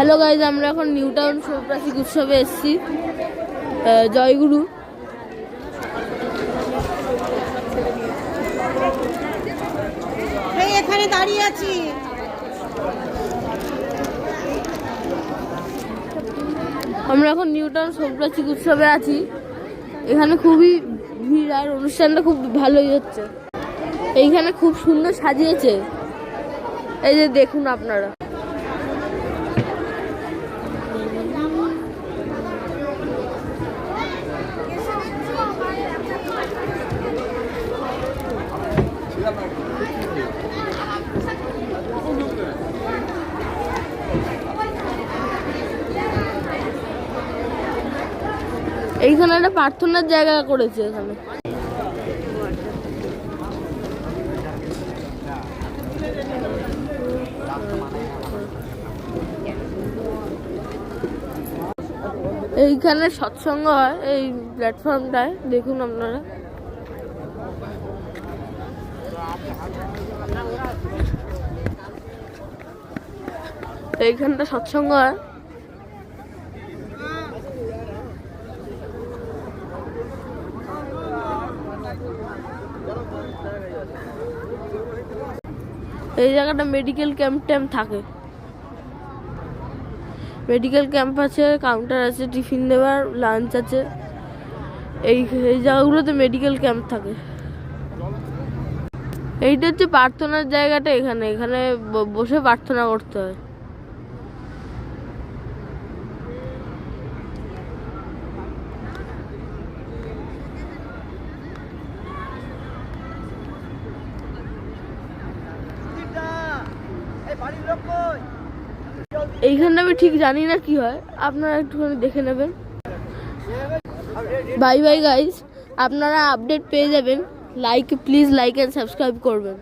Hello guys, আমরা এখন new town সৌপ্রাসিক উৎসবে এসেছি। জয়গুরু। এখানে দাঁড়িয়ে আছি। আমরা এখন নিউ টাউন সৌপ্রাসিক উৎসবে আছি। এখানে খুবই ভিড় আর অনুষ্ঠানটা খুব ভালোই হচ্ছে। এইখানে খুব সুন্দর সাজিয়েছে, এই যে দেখুন আপনারা। এইখানে একটা প্রার্থনার জায়গা করেছে। এখানে এইখানে সৎসঙ্গ হয় এই প্ল্যাটফর্মটায়, দেখুন আপনারা। এইখানটা সৎসঙ্গ হয়। এই জায়গাটা মেডিকেল ক্যাম্প থাকে। মেডিকেল ক্যাম্প আছে, কাউন্টার আছে, টিফিন দেওয়ার, লাঞ্চ আছে। এই জায়গাগুলোতে মেডিকেল ক্যাম্প থাকে। এইটা হচ্ছে প্রার্থনার জায়গাটা। এখানে বসে প্রার্থনা করতে হয়। এইখানটা আমি ঠিক জানি না কি হয়, আপনারা একটুখানি দেখে নেবেন। বাই বাই গাইজ, আপনারা আপডেট পেয়ে যাবেন। প্লিজ লাইক এন্ড সাবস্ক্রাইব করবেন।